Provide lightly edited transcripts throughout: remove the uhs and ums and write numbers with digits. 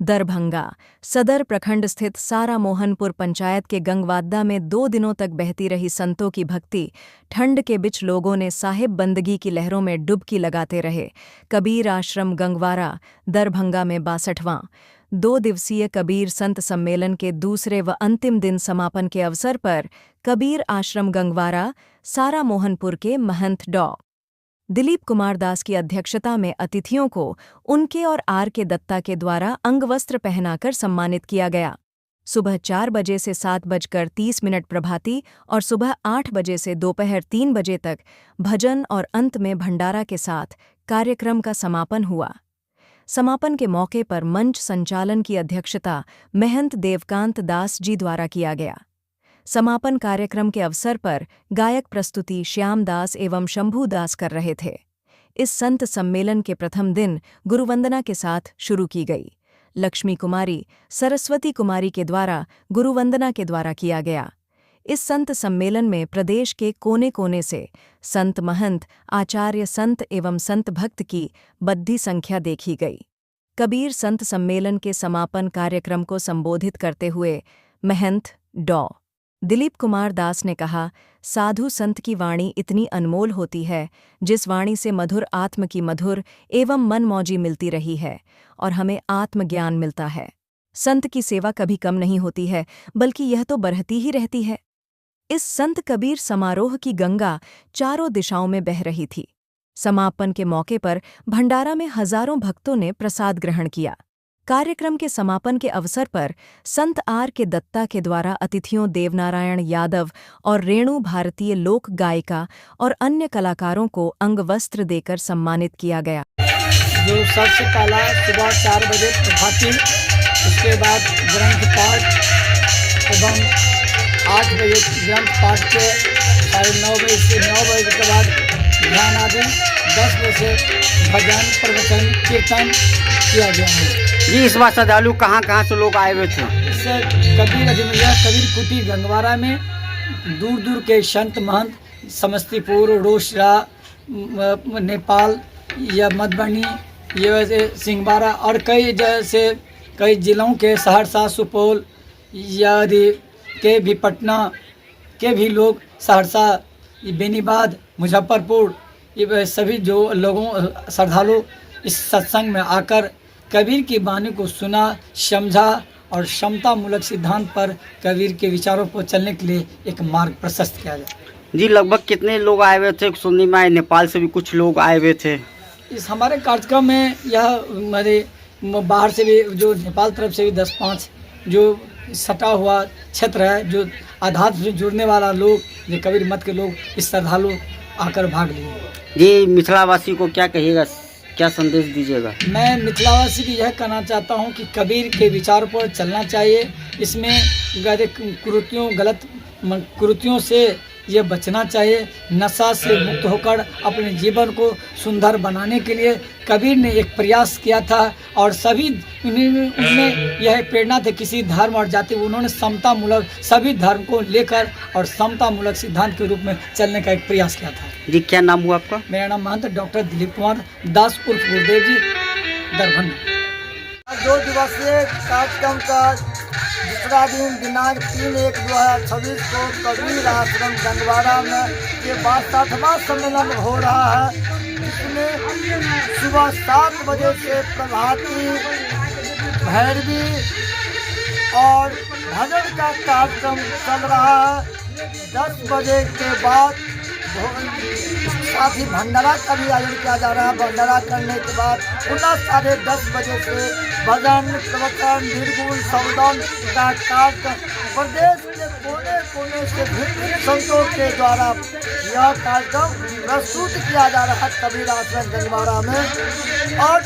दरभंगा सदर प्रखंड स्थित सारा मोहनपुर पंचायत के गंगवाद्दा में 2 दिनों तक बहती रही संतों की भक्ति। ठंड के बीच लोगों ने साहिब बंदगी की लहरों में डुबकी लगाते रहे। कबीर आश्रम गंगवारा दरभंगा में 62वां 2 दिवसीय कबीर संत सम्मेलन के दूसरे व अंतिम दिन समापन के अवसर पर कबीर आश्रम गंगवारा सारा मोहनपुर के महंत डॉ दिलीप कुमार दास की अध्यक्षता में अतिथियों को उनके और आर के दत्ता के द्वारा अंगवस्त्र पहनाकर सम्मानित किया गया। सुबह 4 बजे से 7:30 प्रभाती और सुबह 8 बजे से दोपहर 3 बजे तक भजन और अंत में भंडारा के साथ कार्यक्रम का समापन हुआ। समापन के मौके पर मंच संचालन की अध्यक्षता महंत देवकांत दास जी द्वारा किया गया। समापन कार्यक्रम के अवसर पर गायक प्रस्तुति श्याम दास एवं शंभू दास कर रहे थे। इस संत सम्मेलन के प्रथम दिन गुरुवंदना के साथ शुरू की गई। लक्ष्मी कुमारी सरस्वती कुमारी के द्वारा गुरुवंदना के द्वारा किया गया। इस संत सम्मेलन में प्रदेश के कोने कोने से संत महंत आचार्य संत एवं संत भक्त की बद्धी संख्या देखी गई। कबीर संत सम्मेलन के समापन कार्यक्रम को संबोधित करते हुए महंत डॉ दिलीप कुमार दास ने कहा, साधु संत की वाणी इतनी अनमोल होती है, जिस वाणी से मधुर आत्म की मधुर एवं मनमौजी मिलती रही है और हमें आत्मज्ञान मिलता है। संत की सेवा कभी कम नहीं होती है, बल्कि यह तो बढ़ती ही रहती है। इस संत कबीर समारोह की गंगा चारों दिशाओं में बह रही थी। समापन के मौके पर भंडारा में हजारों भक्तों ने प्रसाद ग्रहण किया। कार्यक्रम के समापन के अवसर पर संत आर के दत्ता के द्वारा अतिथियों देवनारायण यादव और रेणु भारतीय लोक गायिका और अन्य कलाकारों को अंगवस्त्र देकर सम्मानित किया गया। जो सबसे पहला सुबह 4 बजे प्रभाती, उसके बाद ग्रंथ पाठ एवं 8 बजे ग्रंथ पाठ के 9:30 बजे से 9 बजे के बाद ध्यान आदि, 10 बजे से भजन प्रवचन कीर्तन किया गया है। जी, इस बार श्रद्धालु कहाँ से लोग आए हुए थे? इससे कबीर अधिमैया कबीर कुटी गंगवारा में दूर दूर के संत महंत समस्तीपुर, रोसड़ा, नेपाल या मधुबनी, ये वैसे सिंहवाड़ा और कई जिलों के सहरसा, सुपौल या के भी पटना के भी लोग, सहरसा, बेनीबाद, मुजफ्फरपुर, ये सभी जो लोगों श्रद्धालु इस सत्संग में आकर कबीर की वाणी को सुना, समझा और समतामूलक सिद्धांत पर कबीर के विचारों पर चलने के लिए एक मार्ग प्रशस्त किया जाए। जी, लगभग कितने लोग आए हुए थे? सुनने में आए नेपाल से भी कुछ लोग आए हुए थे। इस हमारे कार्यक्रम में यह हमारे बाहर से भी, जो नेपाल तरफ से भी 10-5 जो सटा हुआ क्षेत्र है, जो आध्यात्म से जुड़ने वाला लोग, जो कबीर मत के लोग, इस श्रद्धालु आकर भाग लिए। जी, मिथिलावासी को क्या कहिएगा, क्या संदेश दीजिएगा? मैं मिथिलावासी की यह कहना चाहता हूं कि कबीर के विचारों पर चलना चाहिए। इसमें गलत कुरीतियों से ये बचना चाहिए। नशा से मुक्त होकर अपने जीवन को सुंदर बनाने के लिए कबीर ने एक प्रयास किया था और सभी उन्हें यह प्रेरणा थी, किसी धर्म और जाति, उन्होंने समतामूलक सभी धर्म को लेकर और समतामूलक सिद्धांत के रूप में चलने का एक प्रयास किया था। जी, क्या नाम हुआ आपका? मेरा नाम महंत डॉक्टर दिलीप कुमार दास उर्फ गुरुदेव जी, दरभंगा। 2 दिवसीय कार्यक्रम का दूसरा दिन दिनांक 3/1/2026 को कबीर आश्रम गंगवारा में ये 62वां सम्मेलन हो रहा है, जिसमें सुबह 7 बजे से प्रभाती, भैरवी और भजन का कार्यक्रम चल रहा है। 10 बजे के बाद साथ ही भंडारा का भी आयोजन किया जा रहा है। भंडारा करने के बाद पुनः 10:30 बजे से भजन प्रवचन निर्गुण संबोधन का कार्यक्रम प्रदेश के कोने कोने से भिन्न संतों के द्वारा यह कार्यक्रम प्रस्तुत किया जा रहा है कबीर आश्रम गंगवारा में। और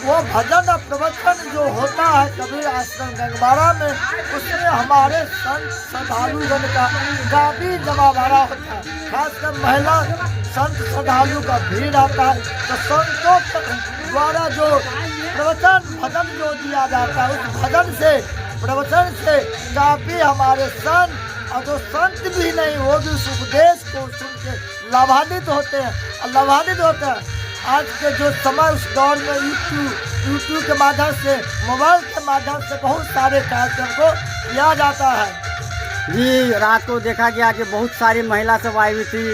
वो भजन और प्रवचन जो होता है कबीर आश्रम गंगवारा में, उसमें हमारे संत श्रद्धालुगण का काफी जमावड़ा होता है। खासकर महिला संत श्रद्धालु का भीड़ आता है, तो संतों द्वारा जो प्रवचन भजन जो दिया जाता है, उस भजन से प्रवचन से काफी हमारे संत और जो संत भी नहीं, वो भी उस उपदेश को सुन के लाभान्वित होते हैं। आज के जो समय उस दौर में यूट्यूब के माध्यम से, मोबाइल के माध्यम से बहुत सारे कार्यक्रम को किया जाता है। जी, रात को देखा गया कि बहुत सारी महिला सब आई हुई थी,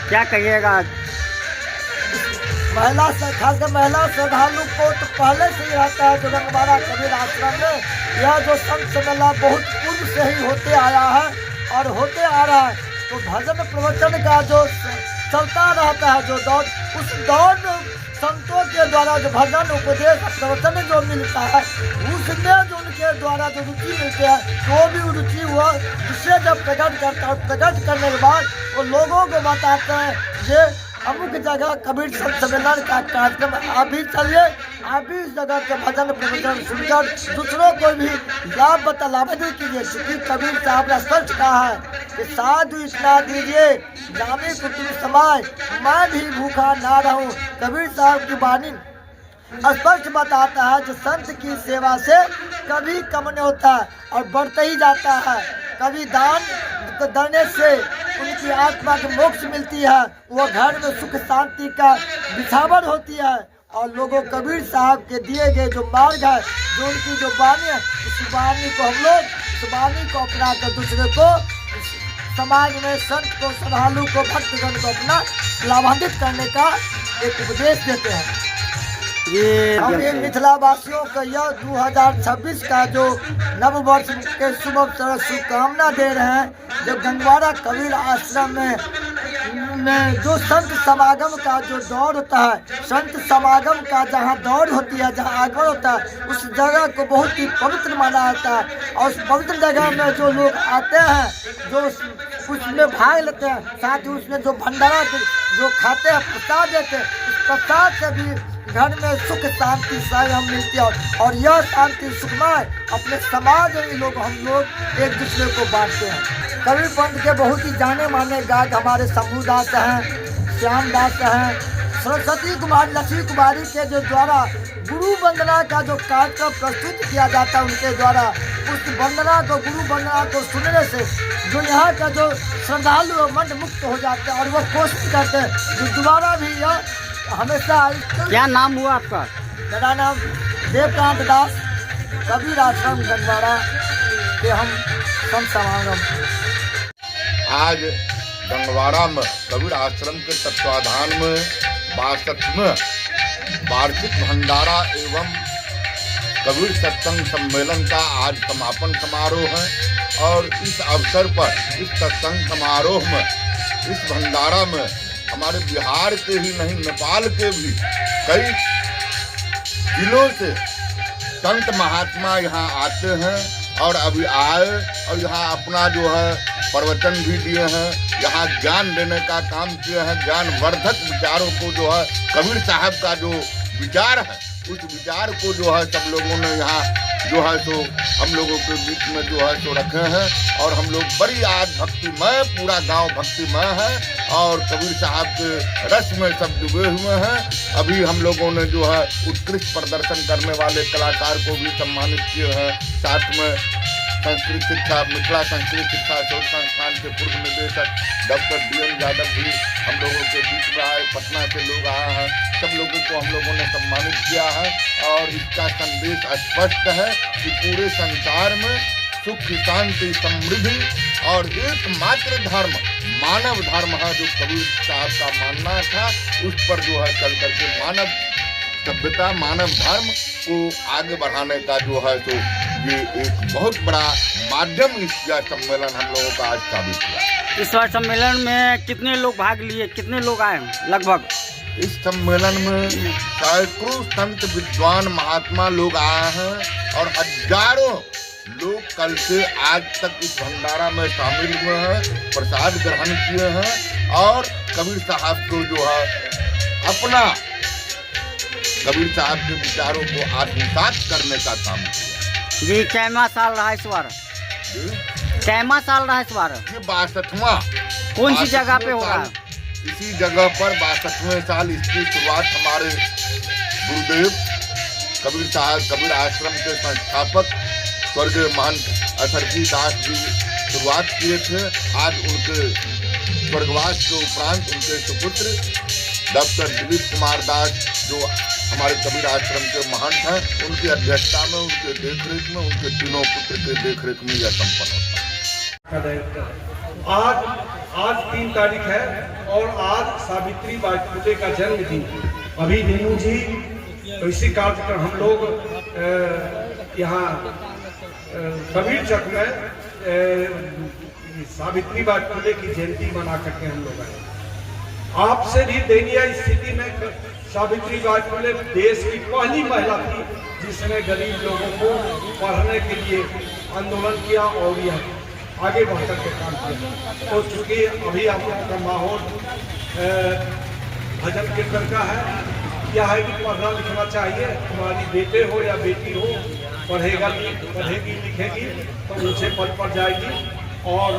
क्या कहिएगा? खासकर महिला श्रद्धालु को तो पहले से ही रहता है जो गंगवाड़ा कबीर आश्रम में यह जो संत सम्मेलन बहुत पूर्व से ही होते आया है और होते आ रहा है। तो भजन प्रवचन का जो चलता रहता है जो दौर, उस दौर संतों के द्वारा जो भजन उपदेश प्रवचन जो मिलता है उसमें जो उनके द्वारा जो रुचि मिलती है वो भी रुचि हुआ जिससे जब प्रकट करता है, प्रकट करने के बाद वो लोगों को बताते हैं ये अमुक जगह कबीर संत सम्मेलन का कार्यक्रम आप भी चलिए, आप भी इस जगह के भजन प्रवचन सुनकर दूसरों को भी लाभान्वित कीजिए। क्योंकि कबीर साहब ने स्पष्ट कहा है कि साधु इतना दीजिए जाने कुटुंब समाय मैं भी भूखा ना रहूं। कबीर साहब की वाणी स्पष्ट बताता है कि संत की सेवा से कभी कम नहीं होता और बढ़ते ही जाता है। कभी दान देने से उनकी आत्मा को मोक्ष मिलती है, वो घर में सुख शांति का बिछावन होती है। और लोगों कबीर साहब के दिए गए जो मार्ग है, जो उनकी जो वाणी है, उस वाणी को हम लोग उस वाणी को अपना कर दूसरे को समाज में संत को, श्रद्धालु को, भक्तगण को अपना लाभान्वित करने का एक उपदेश देते हैं। हम ये मिथिला वासियों का यह 2026 का जो नव वर्ष के शुभ अवसर शुभकामना दे रहे हैं। जो गंगवाड़ा कबीर आश्रम में जो संत समागम का जो दौर होता है, संत समागम का जहाँ दौर होती है, जहाँ आगमन होता है, उस जगह को बहुत ही पवित्र माना जाता है। और उस पवित्र जगह में जो लोग आते हैं, जो उसमें भाग लेते हैं, साथ ही उसमें जो भंडारा जो खाते हैं, प्रसाद देते हैं, उस प्रसाद से भी घर में सुख शांति हम मिलती है। और यह शांति सुखमय अपने समाज में हम लोग एक दूसरे को बांटते हैं। कबीर पंथ के बहुत ही जाने माने गायक हमारे शंभू दास हैं, श्याम दास हैं, सरस्वती कुमार, लक्ष्मी कुमारी के जो द्वारा गुरु वंदना का जो कार्यक्रम प्रस्तुत किया जाता है, उनके द्वारा उस वंदना को, गुरु वंदना को सुनने से जो यहाँ का जो श्रद्धालु मंत्र मुक्त हो जाते हैं और वो कोशिश करते हैं जो दोबारा भी यह हमेशा। क्या नाम हुआ आपका? मेरा नाम देवकांत दास, कबीर आश्रम गंगवाड़ा के हम संत समागम। आज गंगवाड़ा में कबीर आश्रम के तत्वाधान में 62वें वार्षिक भंडारा एवं कबीर सत्संग सम्मेलन का आज समापन समारोह है। और इस अवसर पर, इस सत्संग समारोह में, इस भंडारा में हमारे बिहार के ही नहीं, नेपाल के भी कई जिलों से संत महात्मा यहाँ आते हैं और अभी आए और यहाँ अपना जो है प्रवचन भी दिए हैं, यहाँ ज्ञान देने का काम किए हैं। ज्ञान वर्धक विचारों को जो है, कबीर साहब का जो विचार है, उस विचार को जो है सब लोगों ने यहाँ जो है सो हम लोगों के बीच में जो है सो रखे हैं। और हम लोग बड़ी आज भक्तिमय, पूरा गांव भक्तिमय है और कबीर साहब के रस में सब डूबे हुए हैं। अभी हम लोगों ने जो है उत्कृष्ट प्रदर्शन करने वाले कलाकार को भी सम्मानित किए हैं। साथ में संस्कृत शिक्षा, मिथिला संस्कृत शिक्षा शोध संस्थान के पूर्व निदेशक डॉक्टर DM यादव भी हम लोगों के बीच में आए, पटना से लोग आए हैं। सब लोगों को हम लोगों ने सम्मानित किया है और इसका संदेश स्पष्ट है कि पूरे संसार में सुख, शांति, समृद्धि और एकमात्र धर्म मानव धर्म है जो कबीर साहब का मानना था। उस पर जो है चल करके मानव सभ्यता, मानव धर्म को आगे बढ़ाने का जो है तो ये एक बहुत बड़ा माध्यम इस सम्मेलन हम लोगों का आज साबित हुआ। इस बार सम्मेलन में कितने लोग भाग लिए, कितने लोग आए लगभग? इस सम्मेलन में सैकड़ों संत विद्वान महात्मा लोग आए हैं और हजारों लोग कल से आज तक इस भंडारा में शामिल हुए हैं, प्रसाद ग्रहण किए हैं और कबीर साहब को जो है अपना कबीर साहब के विचारों को आत्मसात करने का काम किया। जी, कैमा साल रहा इस बार? कैमा साल रहा इस बार? ये 62वां। कौन सी जगह पे हो रहा है? इसी जगह पर 62वें साल इसकी शुरुआत हमारे गुरुदेव कबीर साहब, कबीर आश्रम के संस्थापक स्वर्गीय महंत असरफी दास जी शुरुआत किए थे। आज उनके स्वर्गवास के उपरांत उनके सुपुत्र डॉक्टर दिलीप कुमार दास जो हमारे कबीर आश्रम के महंत हैं, उनकी अध्यक्षता में, उनके देखरेख में, उनके तीनों पुत्र के देखरेख में यह संपन्न होता है। आज 3 तारीख है और आज सावित्री बाई फुले का जन्मदिन। अभी रेणु जी इसी कार्यक्रम हम लोग यहाँ कबीर चक में सावित्री बाई फुले की जयंती मना करके हम लोग आए। आपसे भी दयनीय स्थिति में सावित्री बाई फुले देश की पहली महिला थी जिसने गरीब लोगों को पढ़ने के लिए आंदोलन किया और यह आगे बढ़कर के काम किया। तो चूँकि अभी आप लोगों का माहौल भजन कीर्तन का है, यह है कि पढ़ना लिखना चाहिए। तुम्हारी बेटे हो या बेटी हो, पढ़ेगी लिखेगी तो ऊंचे पद पर जाएगी और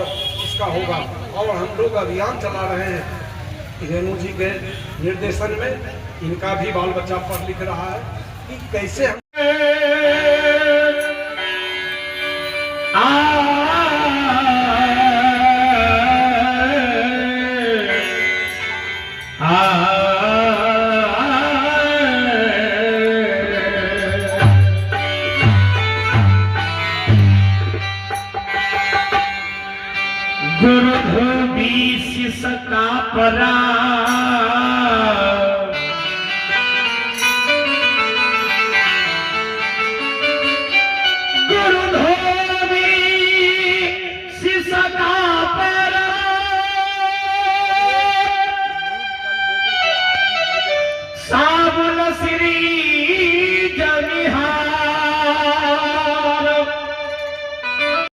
इसका होगा। और हम लोग अभियान चला रहे हैं रेणु जी के निर्देशन में, इनका भी बाल बच्चा पढ़ लिख रहा है कि कैसे हम